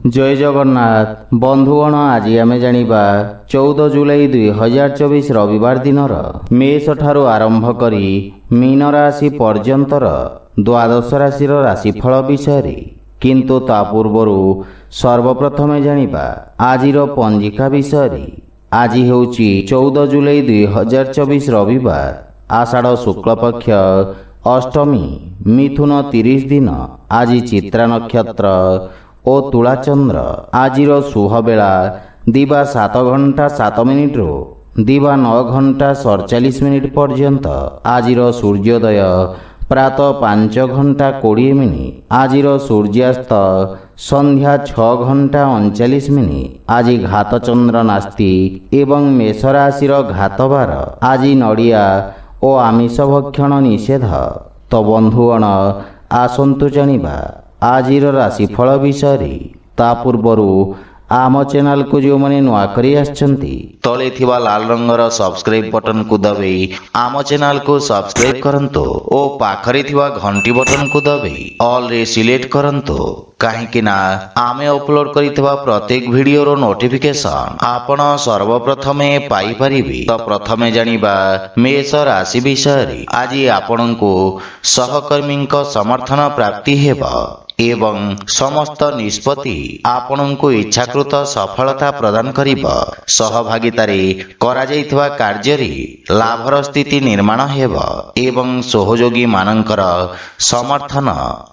जय जगन्नाथ बंधुगण आज आम जानिबा 14 जुलाई 2024 रविवार दिनर मेष ठारू आरंभ करी मीन राशि पर्यंतर द्वादश राशि राशिफल विषय किंतु ता पूर्वर सर्वप्रथमे जानिबा आजिर पंजिका विषय। आज हेउची 14 जुलाई 2024 रविवार आषाढ़ शुक्ल पक्ष अष्टमी मिथुन 30 दिन। आज चित्रा नक्षत्र ओ तुला चंद्र। आजिर शुभ बेला दिवा 7 घंटा 7 मिनिट रो दिवा 9 घंटा 47 मिनिट पर्यंत। आजिर सूर्योदय प्रातः 5 घंटा 20 मिनिट। आजिर सूर्यास्त संध्या 6 घंटा 39 मिनिट। आज घात चंद्र नास्ति एवं मेष राशि घातबार। आज नड़िया ओ आमिष भक्षण निषेध। तो बंधुगण आसंतु जानिबा आजिर राशिफल विषय। ता पूर्वरु आम चैनल को जो मैंने नुआ करी आछंती तले थिबा लाल रंगर सब्सक्राइब बटन को दबाई आम चैनल को सब्सक्राइब करंतो ओ पाखरे थिबा घंटी बटन को दबाई ऑल रे सिलेक्ट करंतो कहीं ना आमे अपलोड करितबा प्रत्येक वीडियो रो नोटिफिकेशन आपण सर्वप्रथमे पाई परिबे। तो प्रथमे जानिबा मेष राशि विषय। आज आपनको सहकर्मी समर्थन प्राप्ति हेबा एवं समस्त निष्पत्ति आपनको इच्छाकृत सफलता प्रदान करिबा। सहभागितारे करा जायथिबा कार्यरे लाभर स्थिति निर्माण हेबा एवं सहयोगी मानकर समर्थन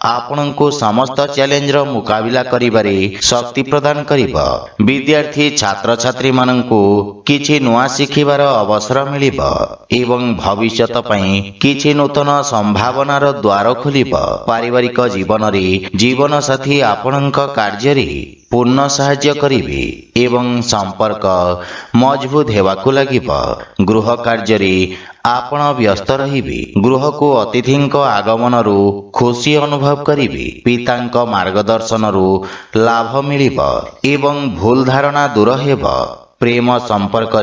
आपनको समस्त चैलेंज रो मुकाबिला करिबारे शक्ति प्रदान करिबा। विद्यार्थी छात्र छात्री माननको किछि नुआ शिखिबार अवसर मिलिबा एवं भविष्यत पई किछि नूतन संभावनार द्वार खोलिबा। पारिवारिक जीवन रे जीवन साथी आपणक कार्य पूर्ण साहाय्य करिवे एवं संपर्क मजबूत हेबाकु लागिबा। गृह कार्य आपण व्यस्त रहिबे। गृह को अतिथि आगमन खुशी अनुभव करिवे। पितांक मार्गदर्शन लाभ मिलिबा एवं भूल धारणा दूर हेबा। प्रेम संपर्क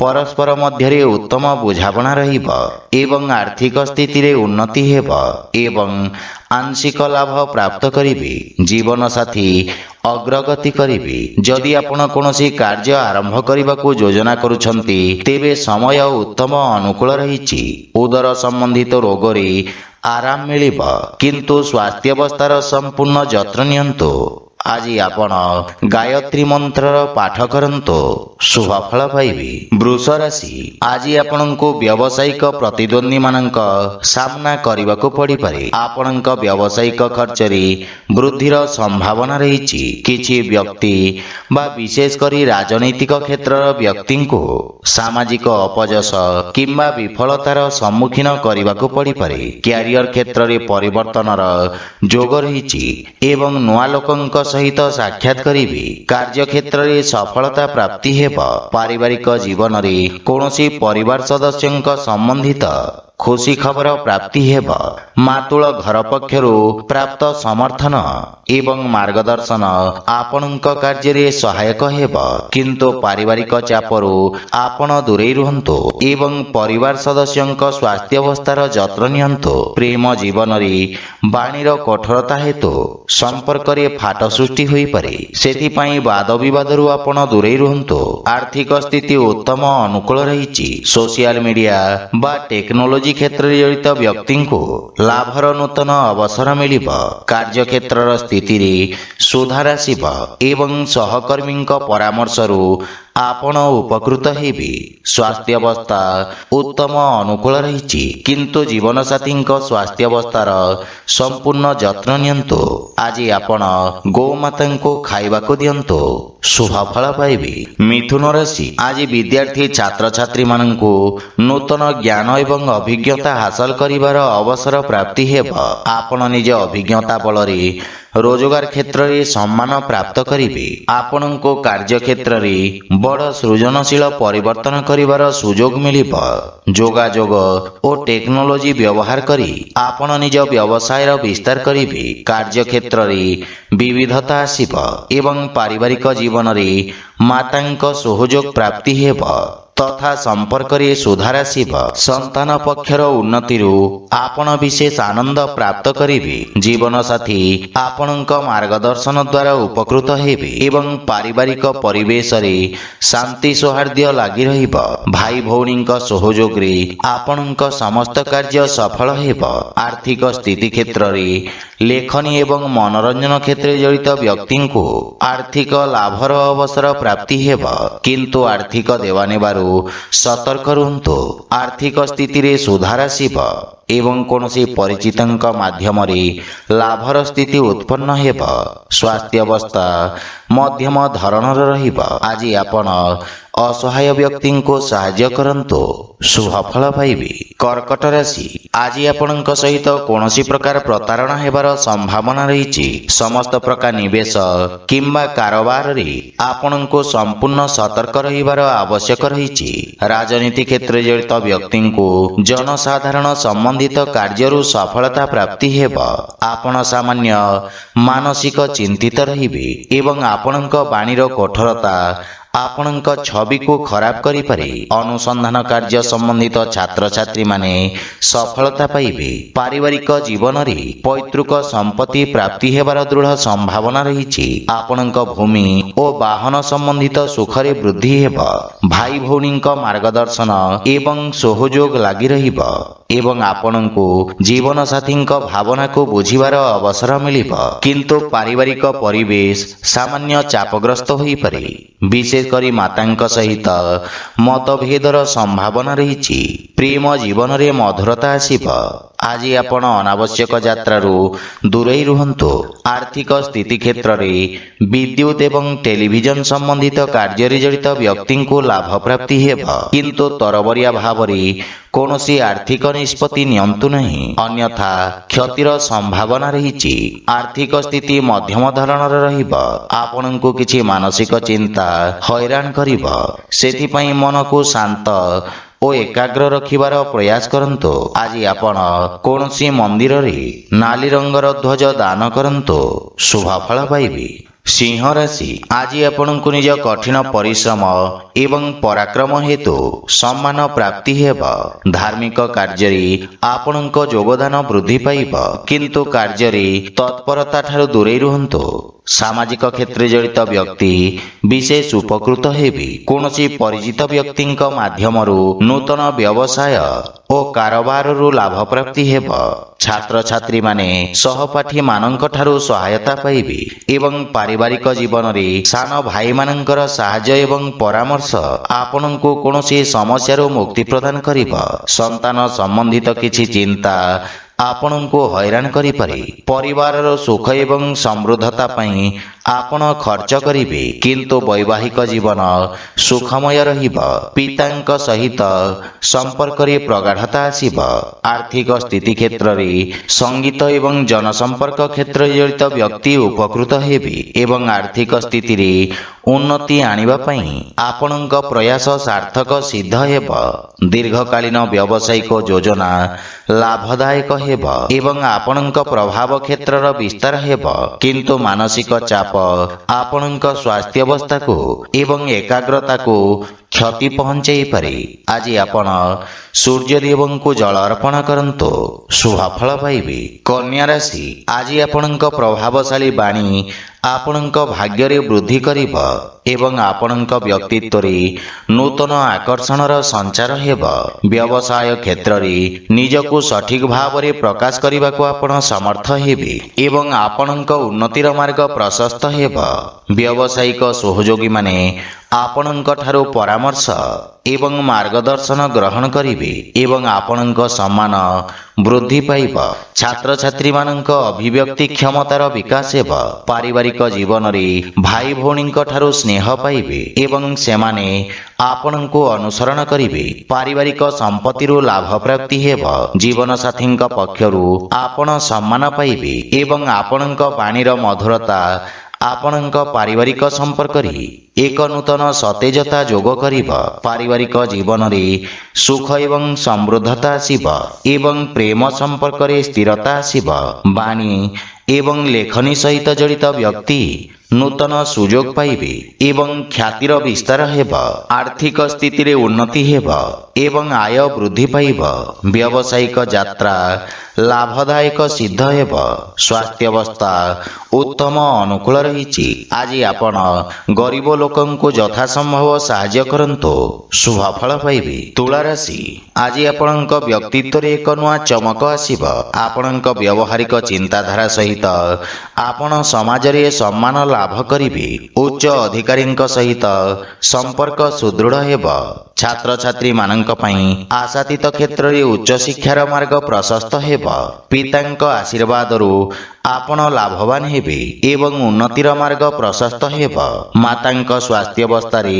परस्पर मध्य उत्तम बुझाणा रहिबा एवं आर्थिक स्थिति रे उन्नति हेबा एवं आंशिक लाभ प्राप्त करिवे। जीवन साथी अग्रगति करिवे। जदि आपण कोनोसी कार्य आरंभ करबाकू योजना करूछंती तेबे समय उत्तम अनुकूल रहिछि। उदर संबंधित रोग रे आराम मिलिबा किंतु स्वास्थ्य अवस्थार संपूर्ण जत्न नियंतु। आज आपण गायत्री मंत्र पाठ करंतो शुभ फल पाइबे। वृष राशि। आज आपनको व्यावसायिक प्रतिद्वंदी मानक सामना करबाकू पड़ी पारे। आपणक व्यावसायिक खर्च रे वृद्धिर संभावना रहिछि। किछि व्यक्ति बा विशेष करी राजनैतिक क्षेत्रर व्यक्ति को सामाजिक अपजस किंबा विफलतार सम्मुखीन करबाकू पड़ी पारे। कैरियर क्षेत्र रे परिवर्तनर जोग रहिछि एवं नुआ लोकंक सहित साक्षात करिवे। कार्य क्षेत्र रे सफलता प्राप्ति हेबा। पारिवारिक जीवन रे कोनोसी परिवार सदस्यंक संबंधित खुशी खबर प्राप्ति हेबा। मातुल घर पक्षरु प्राप्त समर्थन एवं मार्गदर्शन आपणक कार्य रे सहायक हेबा किंतु पारिवारिक चापरु आपण दूरे रुहंतु एवं परिवार सदस्यंक स्वास्थ्य अवस्थार जत्न नियंतु। प्रेम जीवन रे बाणीर कठोरता हेतु संपर्क रे फाट सृष्टि होई पारे। सेथि पई वाद विवाद रु आपण दूरे रुहंतु। आर्थिक स्थिति उत्तम अनुकूल रहिछि। सोशल मीडिया बा टेक्नोलॉजी क्षेत्र रे जड़ित व्यक्ति को लाभर नूतन अवसर मिलिबा। कार्य क्षेत्र स्थिति रे सुधार आसिबा एवं सहकर्मी परामर्श रु आपण उपकृत हेबे। स्वास्थ्य अवस्था उत्तम अनुकूल रहिछि किंतु जीवन साथी स्वास्थ्य अवस्थार संपूर्ण जत्न नियंतु। आज आपण गोमाता को खाइबा को दियंतु शुभ फल पाइबे। मिथुन राशि। आज विद्यार्थी छात्र छात्री माननको नूतन ज्ञान एवं अभिज्ञता हासिल करिवार अवसर प्राप्ति हेबा। आपण निज अभिज्ञता बल रे रोजगार क्षेत्र रे सम्मान प्राप्त करिवे। आपणको कार्य क्षेत्र रे बड़ सृजनशील परिवर्तन करिवार सुजोग मिलिबा। जोगाजोग ओ टेक्नोलॉजी व्यवहार करी आपण निज व्यवसाय विस्तार करिवे। कार्य क्षेत्र रे विविधता आसिबा एवं पारिवारिक जीवन रे मातांक सहयोग प्राप्ति हेबा। ତଥା ସମ୍ପର୍କରେ ସୁଧାର ଆସିବ। ସନ୍ତାନ ପକ୍ଷର ଉନ୍ନତିରୁ ଆପଣ ବିଶେଷ ଆନନ୍ଦ ପ୍ରାପ୍ତ କରିବେ। ଜୀବନସାଥୀ ଆପଣଙ୍କ ମାର୍ଗଦର୍ଶନ ଦ୍ୱାରା ଉପକୃତ ହେବେ ଏବଂ ପାରିବାରିକ ପରିବେଶରେ ଶାନ୍ତି ସୌହାର୍ଦ୍ଦ୍ୟ ଲାଗି ରହିବ। ଭାଇ ଭଉଣୀଙ୍କ ସହଯୋଗରେ ଆପଣଙ୍କ ସମସ୍ତ କାର୍ଯ୍ୟ ସଫଳ ହେବ। ଆର୍ଥିକ ସ୍ଥିତି କ୍ଷେତ୍ରରେ ଲେଖନୀ ଏବଂ ମନୋରଞ୍ଜନ କ୍ଷେତ୍ରରେ ଜଡ଼ିତ ବ୍ୟକ୍ତିଙ୍କୁ ଆର୍ଥିକ ଲାଭର ଅବସର ପ୍ରାପ୍ତି ହେବ, କିନ୍ତୁ ଆର୍ଥିକ ଦେବାନେବାରୁ ସତର୍କ ରୁହନ୍ତୁ। ଆର୍ଥିକ ସ୍ଥିତିରେ ସୁଧାର ଆସିବ ଏବଂ କୌଣସି ପରିଚିତଙ୍କ ମାଧ୍ୟମରେ ଲାଭର ସ୍ଥିତି ଉତ୍ପନ୍ନ ହେବ। ସ୍ୱାସ୍ଥ୍ୟ ଅବସ୍ଥା ମଧ୍ୟମ ଧରଣର ରହିବ। ଆଜି ଆପଣ ଅସହାୟ ବ୍ୟକ୍ତିଙ୍କୁ ସାହାଯ୍ୟ କରନ୍ତୁ, ଶୁଭ ଫଳ ପାଇବେ। କର୍କଟ ରାଶି, ଆଜି ଆପଣଙ୍କ ସହିତ କୌଣସି ପ୍ରକାର ପ୍ରତାରଣା ହେବାର ସମ୍ଭାବନା ରହିଛି। ସମସ୍ତ ପ୍ରକାର ନିବେଶ କିମ୍ବା କାରବାରରେ ଆପଣଙ୍କୁ ସମ୍ପୂର୍ଣ୍ଣ ସତର୍କ ରହିବାର ଆବଶ୍ୟକ ରହିଛି। ରାଜନୀତି କ୍ଷେତ୍ରରେ ଜଡ଼ିତ ବ୍ୟକ୍ତିଙ୍କୁ ଜନସାଧାରଣ ସମ୍ବନ୍ଧିତ କାର୍ଯ୍ୟରୁ ସଫଳତା ପ୍ରାପ୍ତି ହେବ। ଆପଣ ସାମାନ୍ୟ ମାନସିକ ଚିନ୍ତିତ ରହିବେ ଏବଂ ଆପଣଙ୍କ ବାଣୀର କଠୋରତା ଆପଣଙ୍କ ଛବିକୁ ଖରାପ କରିପାରେ। ଅନୁସନ୍ଧାନ କାର୍ଯ୍ୟ ସମ୍ବନ୍ଧିତ ଛାତ୍ରଛାତ୍ରୀମାନେ ସଫଳତା ପାଇବେ। ପାରିବାରିକ ଜୀବନରେ ପୈତୃକ ସମ୍ପତ୍ତି ପ୍ରାପ୍ତି ହେବାର ଦୃଢ଼ ସମ୍ଭାବନା ରହିଛି। ଆପଣଙ୍କ ଭୂମି ଓ ବାହନ ସମ୍ବନ୍ଧିତ ସୁଖରେ ବୃଦ୍ଧି ହେବ। ଭାଇ ଭଉଣୀଙ୍କ ମାର୍ଗଦର୍ଶନ ଏବଂ ସହଯୋଗ ଲାଗି ରହିବ ଏବଂ ଆପଣଙ୍କୁ ଜୀବନସାଥୀଙ୍କ ଭାବନାକୁ ବୁଝିବାର ଅବସର ମିଳିବ, କିନ୍ତୁ ପାରିବାରିକ ପରିବେଶ ସାମାନ୍ୟ ଚାପଗ୍ରସ୍ତ ହୋଇପାରେ। ବିଶେଷ କରି ମାତାଙ୍କ ସହିତ ମତଭେଦର ସମ୍ଭାବନା ରହିଛି। ପ୍ରେମ ଜୀବନରେ ମଧୁରତା ଆସିବ। ଆଜି ଆପଣ ଅନାବଶ୍ୟକ ଯାତ୍ରାରୁ ଦୂରେଇ ରୁହନ୍ତୁ। ଆର୍ଥିକ ସ୍ଥିତି କ୍ଷେତ୍ରରେ ବିଦ୍ୟୁତ ଏବଂ ଟେଲିଭିଜନ ସମ୍ବନ୍ଧିତ କାର୍ଯ୍ୟରେ ଜଡ଼ିତ ବ୍ୟକ୍ତିଙ୍କୁ ଲାଭ ପ୍ରାପ୍ତି ହେବ, କିନ୍ତୁ ତରବରିଆ ଭାବରେ କୌଣସି ଆର୍ଥିକ ନିଷ୍ପତ୍ତି ନିଅନ୍ତୁ ନାହିଁ, ଅନ୍ୟଥା କ୍ଷତିର ସମ୍ଭାବନା ରହିଛି। ଆର୍ଥିକ ସ୍ଥିତି ମଧ୍ୟମ ଧରଣର ରହିବ। ଆପଣଙ୍କୁ କିଛି ମାନସିକ ଚିନ୍ତା ହଇରାଣ କରିବ, ସେଥିପାଇଁ ମନକୁ ଶାନ୍ତ ଓ ଏକାଗ୍ର ରଖିବାର ପ୍ରୟାସ କରନ୍ତୁ। ଆଜି ଆପଣ କୌଣସି ମନ୍ଦିରରେ ନାଲି ରଙ୍ଗର ଧ୍ୱଜ ଦାନ କରନ୍ତୁ, ଶୁଭ ଫଳ ପାଇବେ। ସିଂହ ରାଶି, ଆଜି ଆପଣଙ୍କୁ ନିଜ କଠିନ ପରିଶ୍ରମ ଏବଂ ପରାକ୍ରମ ହେତୁ ସମ୍ମାନ ପ୍ରାପ୍ତି ହେବ। ଧାର୍ମିକ କାର୍ଯ୍ୟରେ ଆପଣଙ୍କ ଯୋଗଦାନ ବୃଦ୍ଧି ପାଇବ, କିନ୍ତୁ କାର୍ଯ୍ୟରେ ତତ୍ପରତା ଠାରୁ ଦୂରେଇ ରୁହନ୍ତୁ। ସାମାଜିକ କ୍ଷେତ୍ରରେ ଜଡ଼ିତ ବ୍ୟକ୍ତି ବିଶେଷ ଉପକୃତ ହେବେ। କୌଣସି ପରିଚିତ ବ୍ୟକ୍ତିଙ୍କ ମାଧ୍ୟମରୁ ନୂତନ ବ୍ୟବସାୟ ଓ କାରବାରରୁ ଲାଭ ପ୍ରାପ୍ତି ହେବ। ଛାତ୍ରଛାତ୍ରୀମାନେ ସହପାଠୀମାନଙ୍କ ଠାରୁ ସହାୟତା ପାଇବେ ଏବଂ ପାରିବାରିକ ଜୀବନରେ ସାନ ଭାଇମାନଙ୍କର ସାହାଯ୍ୟ ଏବଂ ପରାମର୍ଶ ଆପଣଙ୍କୁ କୌଣସି ସମସ୍ୟାରୁ ମୁକ୍ତି ପ୍ରଦାନ କରିବ। ସନ୍ତାନ ସମ୍ବନ୍ଧିତ କିଛି ଚିନ୍ତା ଆପଣଙ୍କୁ ହଇରାଣ କରିପାରେ। ପରିବାରର ସୁଖ ଏବଂ ସମୃଦ୍ଧତା ପାଇଁ ଆପଣ ଖର୍ଚ୍ଚ କରିବେ, କିନ୍ତୁ ବୈବାହିକ ଜୀବନ ସୁଖମୟ ରହିବ। ପିତାଙ୍କ ସହିତ ସମ୍ପର୍କରେ ପ୍ରଗାଢ଼ତା ଆସିବ। ଆର୍ଥିକ ସ୍ଥିତି କ୍ଷେତ୍ରରେ ସଙ୍ଗୀତ ଏବଂ ଜନସମ୍ପର୍କ କ୍ଷେତ୍ରରେ ଜଡ଼ିତ ବ୍ୟକ୍ତି ଉପକୃତ ହେବେ ଏବଂ ଆର୍ଥିକ ସ୍ଥିତିରେ ଉନ୍ନତି ଆଣିବା ପାଇଁ ଆପଣଙ୍କ ପ୍ରୟାସ ସାର୍ଥକ ସିଦ୍ଧ ହେବ। ଦୀର୍ଘକାଳୀନ ବ୍ୟବସାୟିକ ଯୋଜନା ଲାଭଦାୟକ ହେବ ଏବଂ ଆପଣଙ୍କ ପ୍ରଭାବ କ୍ଷେତ୍ରର ବିସ୍ତାର ହେବ, କିନ୍ତୁ ମାନସିକ ଚାପ ଆପଣଙ୍କ ସ୍ୱାସ୍ଥ୍ୟାବସ୍ଥାକୁ ଏବଂ ଏକାଗ୍ରତାକୁ କ୍ଷତି ପହଞ୍ଚାଇପାରେ। ଆଜି ଆପଣ ସୂର୍ଯ୍ୟଦେବଙ୍କୁ ଜଳ ଅର୍ପଣ କରନ୍ତୁ, ଶୁଭ ଫଳ ପାଇବେ। କନ୍ୟା ରାଶି, ଆଜି ଆପଣଙ୍କ ପ୍ରଭାବଶାଳୀ ବାଣୀ ଆପଣଙ୍କ ଭାଗ୍ୟରେ ବୃଦ୍ଧି କରିବ ଏବଂ ଆପଣଙ୍କ ବ୍ୟକ୍ତିତ୍ୱରେ ନୂତନ ଆକର୍ଷଣର ସଞ୍ଚାର ହେବ। ବ୍ୟବସାୟ କ୍ଷେତ୍ରରେ ନିଜକୁ ସଠିକ ଭାବରେ ପ୍ରକାଶ କରିବାକୁ ଆପଣ ସମର୍ଥ ହେବେ ଏବଂ ଆପଣଙ୍କ ଉନ୍ନତିର ମାର୍ଗ ପ୍ରଶସ୍ତ ହେବ। ବ୍ୟବସାୟିକ ସହଯୋଗୀମାନେ ଆପଣଙ୍କ ଠାରୁ ପରାମର୍ଶ ଏବଂ ମାର୍ଗଦର୍ଶନ ଗ୍ରହଣ କରିବେ ଏବଂ ଆପଣଙ୍କ ସମ୍ମାନ ବୃଦ୍ଧି ପାଇବ। ଛାତ୍ରଛାତ୍ରୀମାନଙ୍କ ଅଭିବ୍ୟକ୍ତି କ୍ଷମତାର ବିକାଶ ହେବ। ପାରିବାରିକ ଜୀବନରେ ଭାଇ ଭଉଣୀଙ୍କ ଠାରୁ ସ୍ନେହ ପାଇବେ ଏବଂ ସେମାନେ ଆପଣଙ୍କୁ ଅନୁସରଣ କରିବେ। ପାରିବାରିକ ସମ୍ପତ୍ତିରୁ ଲାଭ ପ୍ରାପ୍ତି ହେବ। ଜୀବନସାଥୀଙ୍କ ପକ୍ଷରୁ ଆପଣ ସମ୍ମାନ ପାଇବେ ଏବଂ ଆପଣଙ୍କ ବାଣୀର ମଧୁରତା ଆପଣଙ୍କ ପାରିବାରିକ ସମ୍ପର୍କରେ ଏକ ନୂତନ ସତେଜତା ଯୋଗ କରିବ। ପାରିବାରିକ ଜୀବନରେ ସୁଖ ଏବଂ ସମୃଦ୍ଧତା ଆସିବ ଏବଂ ପ୍ରେମ ସମ୍ପର୍କରେ ସ୍ଥିରତା ଆସିବ। ବାଣୀ ଏବଂ ଲେଖନୀ ସହିତ ଜଡ଼ିତ ବ୍ୟକ୍ତି ନୂତନ ସୁଯୋଗ ପାଇବେ ଏବଂ ଖ୍ୟାତିର ବିସ୍ତାର ହେବ। ଆର୍ଥିକ ସ୍ଥିତିରେ ଉନ୍ନତି ହେବ ଏବଂ ଆୟ ବୃଦ୍ଧି ପାଇବ। ବ୍ୟବସାୟିକ ଯାତ୍ରା ଲାଭଦାୟକ ସିଦ୍ଧ ହେବ। ସ୍ୱାସ୍ଥ୍ୟାବସ୍ଥା ଉତ୍ତମ ଅନୁକୂଳ ରହିଛି। ଆଜି ଆପଣ ଗରିବ ଲୋକଙ୍କୁ ଯଥାସମ୍ଭବ ସାହାଯ୍ୟ କରନ୍ତୁ, ଶୁଭ ଫଳ ପାଇବେ। ତୁଳା ରାଶି, ଆଜି ଆପଣଙ୍କ ବ୍ୟକ୍ତିତ୍ୱରେ ଏକ ନୂଆ ଚମକ ଆସିବ। ଆପଣଙ୍କ ବ୍ୟବହାରିକ ଚିନ୍ତାଧାରା ସହିତ ଆପଣ ସମାଜରେ ସମ୍ମାନ ଲାଭ କରିବେ। ଉଚ୍ଚ ଅଧିକାରୀଙ୍କ ସହିତ ସମ୍ପର୍କ ସୁଦୃଢ଼ ହେବ। ଛାତ୍ରଛାତ୍ରୀମାନଙ୍କ ପାଇଁ ଆଶାତୀତ କ୍ଷେତ୍ରରେ ଉଚ୍ଚଶିକ୍ଷାର ମାର୍ଗ ପ୍ରଶସ୍ତ ହେବ। ପିତାଙ୍କ ଆଶୀର୍ବାଦରୁ ଆପଣ ଲାଭବାନ ହେବେ ଏବଂ ଉନ୍ନତିର ମାର୍ଗ ପ୍ରଶସ୍ତ ହେବ। ମାତାଙ୍କ ସ୍ୱାସ୍ଥ୍ୟାବସ୍ଥାରେ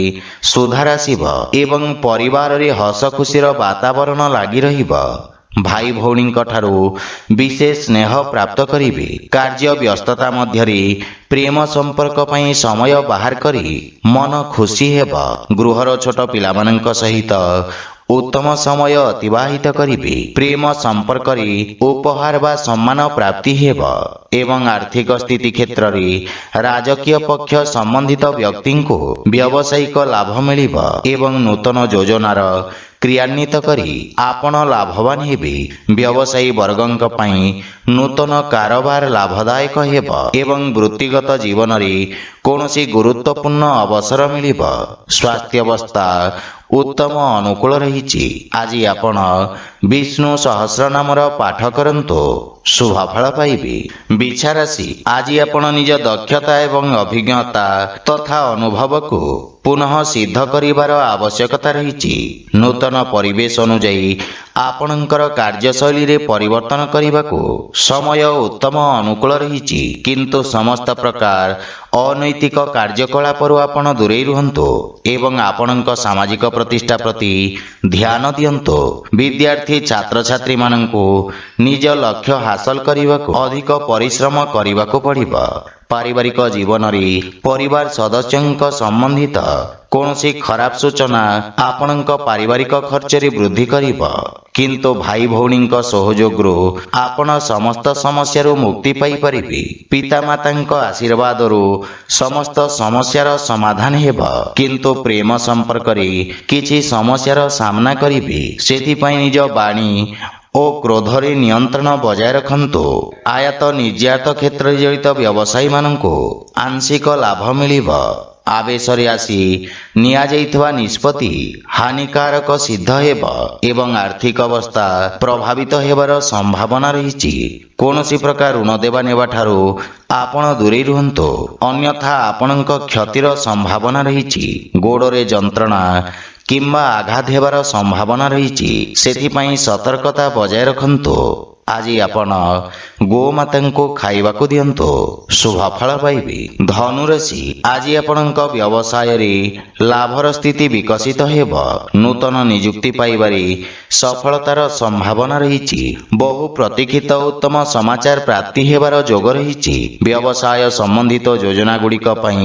ସୁଧାର ଆସିବ ଏବଂ ପରିବାରରେ ହସ ଖୁସିର ବାତାବରଣ ଲାଗି ରହିବ। ଭାଇ ଭଉଣୀଙ୍କ ଠାରୁ ବିଶେଷ ସ୍ନେହ ପ୍ରାପ୍ତ କରିବେ। କାର୍ଯ୍ୟ ବ୍ୟସ୍ତତା ମଧ୍ୟରେ ପ୍ରେମ ସମ୍ପର୍କ ପାଇଁ ସମୟ ବାହାର କରି ମନ ଖୁସି ହେବ। ଗୃହର ଛୋଟ ପିଲାମାନଙ୍କ ସହିତ ଉତ୍ତମ ସମୟ ଅତିବାହିତ କରିବେ। ପ୍ରେମ ସମ୍ପର୍କରେ ଉପହାର ବା ସମ୍ମାନ ପ୍ରାପ୍ତି ହେବ ଏବଂ ଆର୍ଥିକ ସ୍ଥିତି କ୍ଷେତ୍ରରେ ରାଜକୀୟ ପକ୍ଷ ସମ୍ବନ୍ଧିତ ବ୍ୟକ୍ତିଙ୍କୁ ବ୍ୟବସାୟିକ ଲାଭ ମିଳିବ ଏବଂ ନୂତନ ଯୋଜନାର କ୍ରିୟାନ୍ୱିତ କରି ଆପଣ ଲାଭବାନ ହେବେ। ବ୍ୟବସାୟୀ ବର୍ଗଙ୍କ ପାଇଁ ନୂତନ କାରବାର ଲାଭଦାୟକ ହେବ ଏବଂ ବୃତ୍ତିଗତ ଜୀବନରେ କୌଣସି ଗୁରୁତ୍ୱପୂର୍ଣ୍ଣ ଅବସର ମିଳିବ। ସ୍ୱାସ୍ଥ୍ୟାବସ୍ଥା ଉତ୍ତମ ଅନୁକୂଳ ରହିଛି। ଆଜି ଆପଣ ବିଷ୍ଣୁ ସହସ୍ରନାମର ପାଠ କରନ୍ତୁ, ଶୁଭ ଫଳ ପାଇବେ। ବିଛା ରାଶି, ଆଜି ଆପଣ ନିଜ ଦକ୍ଷତା ଏବଂ ଅଭିଜ୍ଞତା ତଥା ଅନୁଭବକୁ ପୁନଃ ସିଦ୍ଧ କରିବାର ଆବଶ୍ୟକତା ରହିଛି। ନୂତନ ପରିବେଶ ଅନୁଯାୟୀ ଆପଣଙ୍କର କାର୍ଯ୍ୟଶୈଳୀରେ ପରିବର୍ତ୍ତନ କରିବାକୁ ସମୟ ଉତ୍ତମ ଅନୁକୂଳ ରହିଛି, କିନ୍ତୁ ସମସ୍ତ ପ୍ରକାର ଅନୈତିକ କାର୍ଯ୍ୟକଳାପରୁ ଆପଣ ଦୂରେଇ ରୁହନ୍ତୁ ଏବଂ ଆପଣଙ୍କ ସାମାଜିକ ପ୍ରତିଷ୍ଠା ପ୍ରତି ଧ୍ୟାନ ଦିଅନ୍ତୁ। ବିଦ୍ୟାର୍ଥୀ ଛାତ୍ରଛାତ୍ରୀମାନଙ୍କୁ ନିଜ ଲକ୍ଷ୍ୟ ହାସଲ କରିବାକୁ ଅଧିକ ପରିଶ୍ରମ କରିବାକୁ ପଡ଼ିବ। ପାରିବାରିକ ଜୀବନରେ ପରିବାର ସଦସ୍ୟଙ୍କ ସମ୍ବନ୍ଧିତ କୌଣସି ଖରାପ ସୂଚନା ଆପଣଙ୍କ ପାରିବାରିକ ଖର୍ଚ୍ଚରେ ବୃଦ୍ଧି କରିବ, କିନ୍ତୁ ଭାଇ ଭଉଣୀଙ୍କ ସହଯୋଗରୁ ଆପଣ ସମସ୍ତ ସମସ୍ୟାରୁ ମୁକ୍ତି ପାଇପାରିବେ। ପିତାମାତାଙ୍କ ଆଶୀର୍ବାଦରୁ ସମସ୍ତ ସମସ୍ୟାର ସମାଧାନ ହେବ, କିନ୍ତୁ ପ୍ରେମ ସମ୍ପର୍କରେ କିଛି ସମସ୍ୟାର ସାମ୍ନା କରିବେ। ସେଥିପାଇଁ ନିଜ ବାଣୀ ଓ କ୍ରୋଧରେ ନିୟନ୍ତ୍ରଣ ବଜାୟ ରଖନ୍ତୁ। ଆୟାତ ନିର୍ଯାତ କ୍ଷେତ୍ରରେ ଜଡ଼ିତ ବ୍ୟବସାୟୀମାନଙ୍କୁ ଆଂଶିକ ଲାଭ ମିଳିବ। ଆବେଶରେ ଆସି ନିଆଯାଇଥିବା ନିଷ୍ପତ୍ତି ହାନିକାରକ ସିଦ୍ଧ ହେବ ଏବଂ ଆର୍ଥିକ ଅବସ୍ଥା ପ୍ରଭାବିତ ହେବାର ସମ୍ଭାବନା ରହିଛି। କୌଣସି ପ୍ରକାର ଋଣ ଦେବା ନେବା ଠାରୁ ଆପଣ ଦୂରେଇ ରୁହନ୍ତୁ, ଅନ୍ୟଥା ଆପଣଙ୍କ କ୍ଷତିର ସମ୍ଭାବନା ରହିଛି। ଗୋଡ଼ରେ ଯନ୍ତ୍ରଣା କିମ୍ବା ଆଘାତ ହେବାର ସମ୍ଭାବନା ରହିଛି, ସେଥିପାଇଁ ସତର୍କତା ବଜାୟ ରଖନ୍ତୁ। ଆଜି ଆପଣ ଗୋମାତାଙ୍କୁ ଖାଇବାକୁ ଦିଅନ୍ତୁ, ଶୁଭ ଫଳ ପାଇବେ। ଧନୁରାଶି, ଆଜି ଆପଣଙ୍କ ବ୍ୟବସାୟରେ ଲାଭର ସ୍ଥିତି ବିକଶିତ ହେବ। ନୂତନ ନିଯୁକ୍ତି ପାଇବାରେ ସଫଳତାର ସମ୍ଭାବନା ରହିଛି। ବହୁ ପ୍ରତୀକ୍ଷିତ ଉତ୍ତମ ସମାଚାର ପ୍ରାପ୍ତି ହେବାର ଯୋଗ ରହିଛି। ବ୍ୟବସାୟ ସମ୍ବନ୍ଧିତ ଯୋଜନା ଗୁଡ଼ିକ ପାଇଁ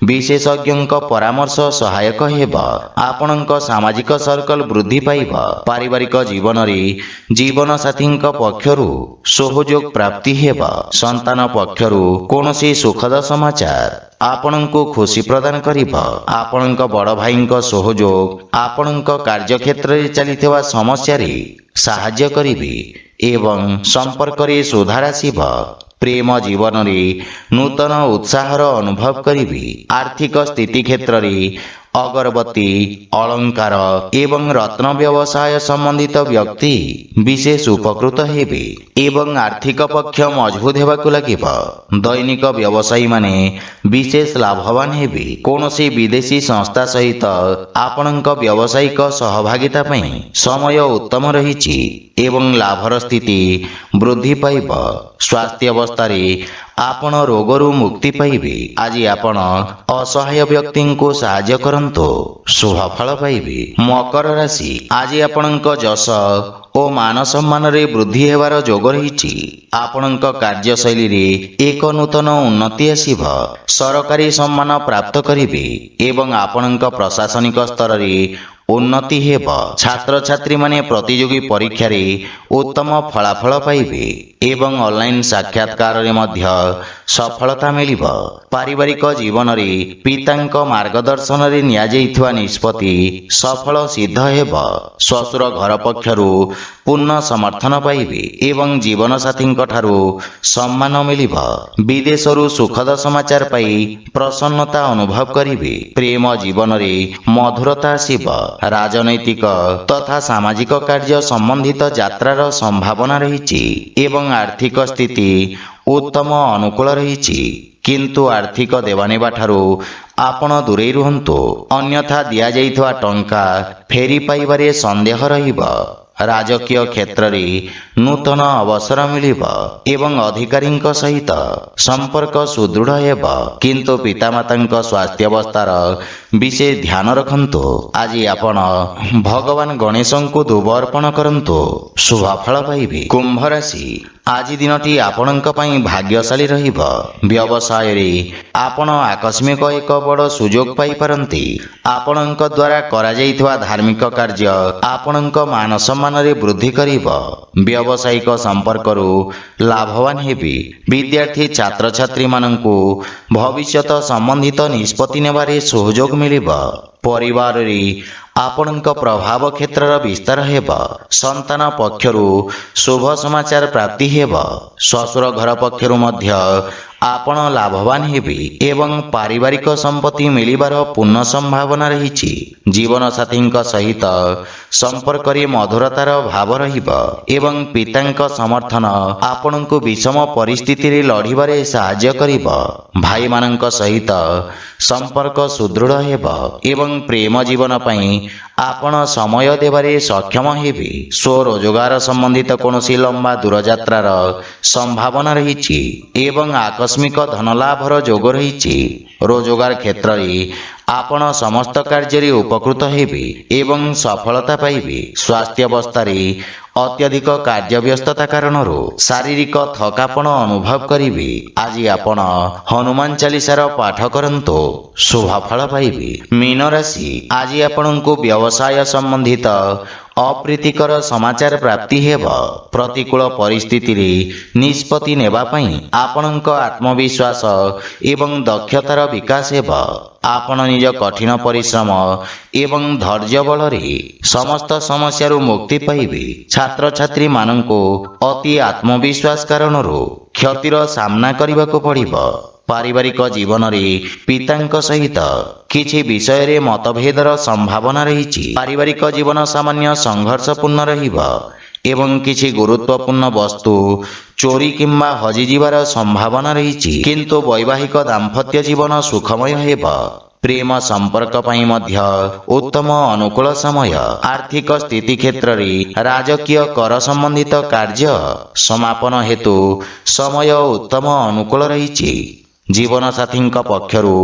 ବିଶେଷଜ୍ଞଙ୍କ ପରାମର୍ଶ ସହାୟକ ହେବ। ଆପଣଙ୍କ ସାମାଜିକ ସର୍କଲ ବୃଦ୍ଧି ପାଇବ। ପାରିବାରିକ ଜୀବନରେ ଜୀବନସାଥୀଙ୍କ ପକ୍ଷରୁ ସହଯୋଗ ପ୍ରାପ୍ତି ହେବ। ସନ୍ତାନ ପକ୍ଷରୁ କୌଣସି ସୁଖଦ ସମାଚାର ଆପଣଙ୍କୁ ଖୁସି ପ୍ରଦାନ କରିବ। ଆପଣଙ୍କ ବଡ଼ ଭାଇଙ୍କ ସହଯୋଗ ଆପଣଙ୍କ କାର୍ଯ୍ୟକ୍ଷେତ୍ରରେ ଚାଲିଥିବା ସମସ୍ୟାରେ ସାହାଯ୍ୟ କରିବେ ଏବଂ ସମ୍ପର୍କରେ ସୁଧାର ଆସିବ। ପ୍ରେମ ଜୀବନରେ ନୂତନ ଉତ୍ସାହର ଅନୁଭବ କରିବେ। ଆର୍ଥିକ ସ୍ଥିତି କ୍ଷେତ୍ରରେ ଅଗରବତୀ, ଅଳଙ୍କାର ଏବଂ ରତ୍ନ ବ୍ୟବସାୟ ସମ୍ବନ୍ଧିତ ବ୍ୟକ୍ତି ବିଶେଷ ଉପକୃତ ହେବେ ଏବଂ ଆର୍ଥିକ ପକ୍ଷ ମଜବୁତ ହେବାକୁ ଲାଗିବ। ଦୈନିକ ବ୍ୟବସାୟୀମାନେ ବିଶେଷ ଲାଭବାନ ହେବେ। କୌଣସି ବିଦେଶୀ ସଂସ୍ଥା ସହିତ ଆପଣଙ୍କ ବ୍ୟବସାୟିକ ସହଭାଗିତା ପାଇଁ ସମୟ ଉତ୍ତମ ରହିଛି ଏବଂ ଲାଭର ସ୍ଥିତି ବୃଦ୍ଧି ପାଇବ। ସ୍ୱାସ୍ଥ୍ୟାବସ୍ଥାରେ ଆପଣ ରୋଗରୁ ମୁକ୍ତି ପାଇବେ। ଆଜି ଆପଣ ଅସହାୟ ବ୍ୟକ୍ତିଙ୍କୁ ସାହାଯ୍ୟ କରନ୍ତୁ, ଶୁଭ ଫଳ ପାଇବେ। ମକର ରାଶି, ଆଜି ଆପଣଙ୍କ ଯଶ ଓ ମାନ ସମ୍ମାନରେ ବୃଦ୍ଧି ହେବାର ଯୋଗ ରହିଛି। ଆପଣଙ୍କ କାର୍ଯ୍ୟଶୈଳୀରେ ଏକ ନୂତନ ଉନ୍ନତି ଆସିବ। ସରକାରୀ ସମ୍ମାନ ପ୍ରାପ୍ତ କରିବେ ଏବଂ ଆପଣଙ୍କ ପ୍ରଶାସନିକ ସ୍ତରରେ ଉନ୍ନତି ହେବ। ଛାତ୍ରଛାତ୍ରୀମାନେ ପ୍ରତିଯୋଗୀ ପରୀକ୍ଷାରେ ଉତ୍ତମ ଫଳାଫଳ ପାଇବେ ଏବଂ ଅନଲାଇନ୍ ସାକ୍ଷାତକାରରେ ମଧ୍ୟ ସଫଳତା ମିଳିବ। ପାରିବାରିକ ଜୀବନରେ ପିତାଙ୍କ ମାର୍ଗଦର୍ଶନରେ ନିଆଯାଇଥିବା ନିଷ୍ପତ୍ତି ସଫଳ ସିଦ୍ଧ ହେବ। ଶ୍ୱଶୁର ଘର ପକ୍ଷରୁ ପୂର୍ଣ୍ଣ ସମର୍ଥନ ପାଇବେ ଏବଂ ଜୀବନସାଥୀଙ୍କ ଠାରୁ ସମ୍ମାନ ମିଳିବ। ବିଦେଶରୁ ସୁଖଦ ସମାଚାର ପାଇ ପ୍ରସନ୍ନତା ଅନୁଭବ କରିବେ। ପ୍ରେମ ଜୀବନରେ ମଧୁରତା ଆସିବ। ରାଜନୈତିକ ତଥା ସାମାଜିକ କାର୍ଯ୍ୟ ସମ୍ବନ୍ଧିତ ଯାତ୍ରାର ସମ୍ଭାବନା ରହିଛି ଏବଂ ଆର୍ଥିକ ସ୍ଥିତି ଉତ୍ତମ ଅନୁକୂଳ ରହିଛି। କିନ୍ତୁ ଆର୍ଥିକ ଦେବାନେବା ଠାରୁ ଆପଣ ଦୂରେଇ ରୁହନ୍ତୁ, ଅନ୍ୟଥା ଦିଆଯାଇଥିବା ଟଙ୍କା ଫେରି ପାଇବାରେ ସନ୍ଦେହ ରହିବ। ରାଜକୀୟ କ୍ଷେତ୍ରରେ ନୂତନ ଅବସର ମିଳିବ ଏବଂ ଅଧିକାରୀଙ୍କ ସହିତ ସମ୍ପର୍କ ସୁଦୃଢ଼ ହେବ। କିନ୍ତୁ ପିତାମାତାଙ୍କ ସ୍ୱାସ୍ଥ୍ୟାବସ୍ଥାର ବିଶେଷ ଧ୍ୟାନ ରଖନ୍ତୁ। ଆଜି ଆପଣ ଭଗବାନ ଗଣେଶଙ୍କୁ ଧୂପ ଅର୍ପଣ କରନ୍ତୁ, ଶୁଭ ଫଳ ପାଇବେ। କୁମ୍ଭ ରାଶି, ଆଜି ଦିନଟି ଆପଣଙ୍କ ପାଇଁ ଭାଗ୍ୟଶାଳୀ ରହିବ। ବ୍ୟବସାୟରେ ଆପଣ ଆକସ୍ମିକ ଏକ ବଡ଼ ସୁଯୋଗ ପାଇପାରନ୍ତି। ଆପଣଙ୍କ ଦ୍ୱାରା କରାଯାଇଥିବା ଧାର୍ମିକ କାର୍ଯ୍ୟ ଆପଣଙ୍କ ମାନ ସମ୍ମାନରେ ବୃଦ୍ଧି କରିବ। ବ୍ୟବସାୟିକ ସମ୍ପର୍କରୁ ଲାଭବାନ ହେବେ। ବିଦ୍ୟାର୍ଥୀ ଛାତ୍ରଛାତ୍ରୀମାନଙ୍କୁ ଭବିଷ୍ୟତ ସମ୍ବନ୍ଧିତ ନିଷ୍ପତ୍ତି ନେବାରେ ସୁଯୋଗ ମିଳିବ। ପରିବାରରେ ଆପଣଙ୍କ ପ୍ରଭାବ କ୍ଷେତ୍ରର ବିସ୍ତାର ହେବ। ସନ୍ତାନ ପକ୍ଷରୁ ଶୁଭ ସମାଚାର ପ୍ରାପ୍ତି ହେବ। ଶ୍ୱଶୁର ଘର ପକ୍ଷରୁ ମଧ୍ୟ ଆପଣ ଲାଭବାନ ହେବେ ଏବଂ ପାରିବାରିକ ସମ୍ପତ୍ତି ମିଳିବାର ପୂର୍ଣ୍ଣ ସମ୍ଭାବନା ରହିଛି। ଜୀବନସାଥୀଙ୍କ ସହିତ ସମ୍ପର୍କରେ ମଧୁରତାର ଭାବ ରହିବ ଏବଂ ପିତାଙ୍କ ସମର୍ଥନ ଆପଣଙ୍କୁ ବିଷମ ପରିସ୍ଥିତିରେ ଲଢ଼ିବାରେ ସାହାଯ୍ୟ କରିବ। ଭାଇମାନଙ୍କ ସହିତ ସମ୍ପର୍କ ସୁଦୃଢ଼ ହେବ ଏବଂ ପ୍ରେମ ଜୀବନ ପାଇଁ ଆପଣ ସମୟ ଦେବାରେ ସକ୍ଷମ ହେବେ। ସ୍ୱରୋଜଗାର ସମ୍ବନ୍ଧିତ କୌଣସି ଲମ୍ବା ଦୂରଯାତ୍ରାର ସମ୍ଭାବନା ରହିଛି ଏବଂ ଆକସ୍ମିକ ଧନଲାଭର ଯୋଗ ରହିଛି। ରୋଜଗାର କ୍ଷେତ୍ରରେ ଆପଣ ସମସ୍ତ କାର୍ଯ୍ୟରେ ଉପକୃତ ହେବେ ଏବଂ ସଫଳତା ପାଇବେ। ସ୍ୱାସ୍ଥ୍ୟାବସ୍ଥାରେ ଅତ୍ୟଧିକ କାର୍ଯ୍ୟବ୍ୟସ୍ତତା କାରଣରୁ ଶାରୀରିକ ଥକାପଣ ଅନୁଭବ କରିବେ। ଆଜି ଆପଣ ହନୁମାନ ଚାଳିଶାର ପାଠ କରନ୍ତୁ, ଶୁଭ ଫଳ ପାଇବେ। ମୀନ ରାଶି, ଆଜି ଆପଣଙ୍କୁ ବ୍ୟବସାୟ ସମ୍ବନ୍ଧିତ ଅପ୍ରୀତିକର ସମାଚାର ପ୍ରାପ୍ତି ହେବ। ପ୍ରତିକୂଳ ପରିସ୍ଥିତିରେ ନିଷ୍ପତ୍ତି ନେବା ପାଇଁ ଆପଣଙ୍କ ଆତ୍ମବିଶ୍ୱାସ ଏବଂ ଦକ୍ଷତାର ବିକାଶ ହେବ। ଆପଣ ନିଜ କଠିନ ପରିଶ୍ରମ ଏବଂ ଧୈର୍ଯ୍ୟ ବଳରେ ସମସ୍ତ ସମସ୍ୟାରୁ ମୁକ୍ତି ପାଇବେ। ଛାତ୍ରଛାତ୍ରୀମାନଙ୍କୁ ଅତି ଆତ୍ମବିଶ୍ୱାସ କାରଣରୁ କ୍ଷତିର ସାମ୍ନା କରିବାକୁ ପଡ଼ିବ। ପାରିବାରିକ ଜୀବନରେ ପିତାଙ୍କ ସହିତ କିଛି ବିଷୟରେ ମତଭେଦର ସମ୍ଭାବନା ରହିଛି। ପାରିବାରିକ ଜୀବନ ସାମାନ୍ୟ ସଂଘର୍ଷପୂର୍ଣ୍ଣ ରହିବ ଏବଂ କିଛି ଗୁରୁତ୍ୱପୂର୍ଣ୍ଣ ବସ୍ତୁ ଚୋରି କିମ୍ବା ହଜିଯିବାର ସମ୍ଭାବନା ରହିଛି। କିନ୍ତୁ ବୈବାହିକ ଦାମ୍ପତ୍ୟ ଜୀବନ ସୁଖମୟ ହେବ। ପ୍ରେମ ସମ୍ପର୍କ ପାଇଁ ମଧ୍ୟ ଉତ୍ତମ ଅନୁକୂଳ ସମୟ। ଆର୍ଥିକ ସ୍ଥିତି କ୍ଷେତ୍ରରେ ରାଜକୀୟ କର ସମ୍ବନ୍ଧିତ କାର୍ଯ୍ୟ ସମାପନ ହେତୁ ସମୟ ଉତ୍ତମ ଅନୁକୂଳ ରହିଛି। ଜୀବନସାଥୀଙ୍କ ପକ୍ଷରୁ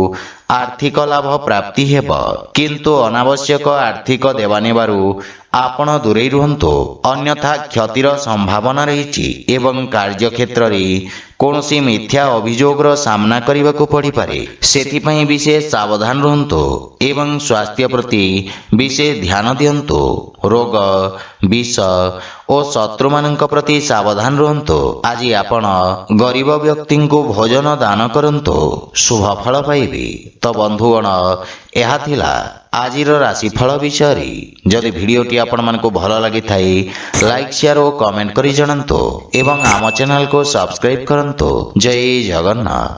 ଆର୍ଥିକ ଲାଭ ପ୍ରାପ୍ତି ହେବ, କିନ୍ତୁ ଅନାବଶ୍ୟକ ଆର୍ଥିକ ଦେବାନେବାରୁ ଆପଣ ଦୂରେଇ ରୁହନ୍ତୁ, ଅନ୍ୟଥା କ୍ଷତିର ସମ୍ଭାବନା ରହିଛି ଏବଂ କାର୍ଯ୍ୟକ୍ଷେତ୍ରରେ କୌଣସି ମିଥ୍ୟା ଅଭିଯୋଗର ସାମ୍ନା କରିବାକୁ ପଡ଼ିପାରେ। ସେଥିପାଇଁ ବିଶେଷ ସାବଧାନ ରୁହନ୍ତୁ ଏବଂ ସ୍ୱାସ୍ଥ୍ୟ ପ୍ରତି ବିଶେଷ ଧ୍ୟାନ ଦିଅନ୍ତୁ। ରୋଗ, ବିଷ ଓ ଶତ୍ରୁମାନଙ୍କ ପ୍ରତି ସାବଧାନ ରୁହନ୍ତୁ। ଆଜି ଆପଣ ଗରିବ ବ୍ୟକ୍ତିଙ୍କୁ ଭୋଜନ ଦାନ କରନ୍ତୁ, ଶୁଭ ଫଳ ପାଇବେ। ତ ବନ୍ଧୁଗଣ, ଏହା ଥିଲା ଆଜିର ରାଶିଫଳ ବିଷୟରେ। ଯଦି ଭିଡ଼ିଓଟି ଆପଣମାନଙ୍କୁ ଭଲ ଲାଗିଥାଏ, ଲାଇକ୍, ସେୟାର ଓ କମେଣ୍ଟ କରି ଜଣାନ୍ତୁ ଏବଂ ଆମ ଚ୍ୟାନେଲକୁ ସବସ୍କ୍ରାଇବ୍ କରନ୍ତୁ। ଜୟ ଜଗନ୍ନାଥ।